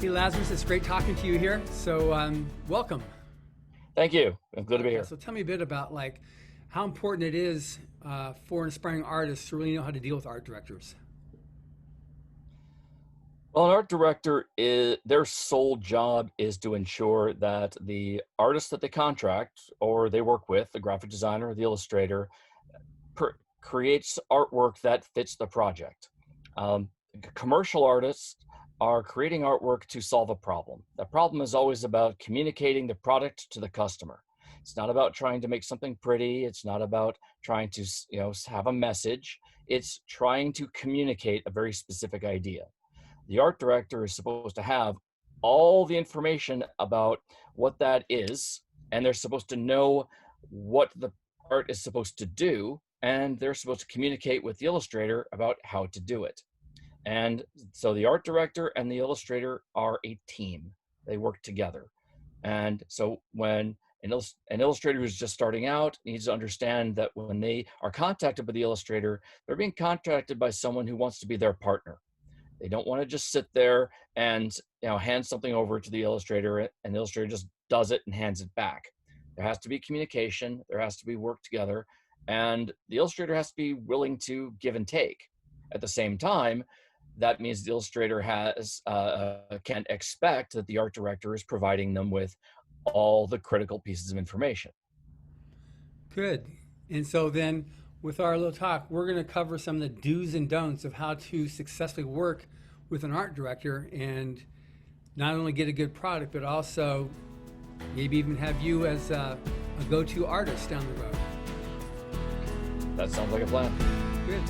Hey, Lazarus, it's great talking to you here. So welcome. Thank you. I'm glad to be here. So tell me a bit about how important it is for inspiring artists to really know how to deal with art directors. Well, an art director, their sole job is to ensure that the artist that they contract or they work with, the graphic designer or the illustrator, creates artwork that fits the project. Commercial artists are creating artwork to solve a problem. The problem is always about communicating the product to the customer. It's not about trying to make something pretty. It's not about trying to, have a message. It's trying to communicate a very specific idea. The art director is supposed to have all the information about what that is, and they're supposed to know what the art is supposed to do, and they're supposed to communicate with the illustrator about how to do it. And so the art director and the illustrator are a team. They work together. And so when an illustrator who's just starting out needs to understand that when they are contacted by the illustrator, they're being contacted by someone who wants to be their partner. They don't want to just sit there and hand something over to the illustrator, and the illustrator just does it and hands it back. There has to be communication. There has to be work together, and the illustrator has to be willing to give and take. At the same time, that means the illustrator can expect that the art director is providing them with all the critical pieces of information. Good. And so then with our little talk, we're going to cover some of the do's and don'ts of how to successfully work with an art director and not only get a good product, but also maybe even have you as a go-to artist down the road. That sounds like a plan. Good.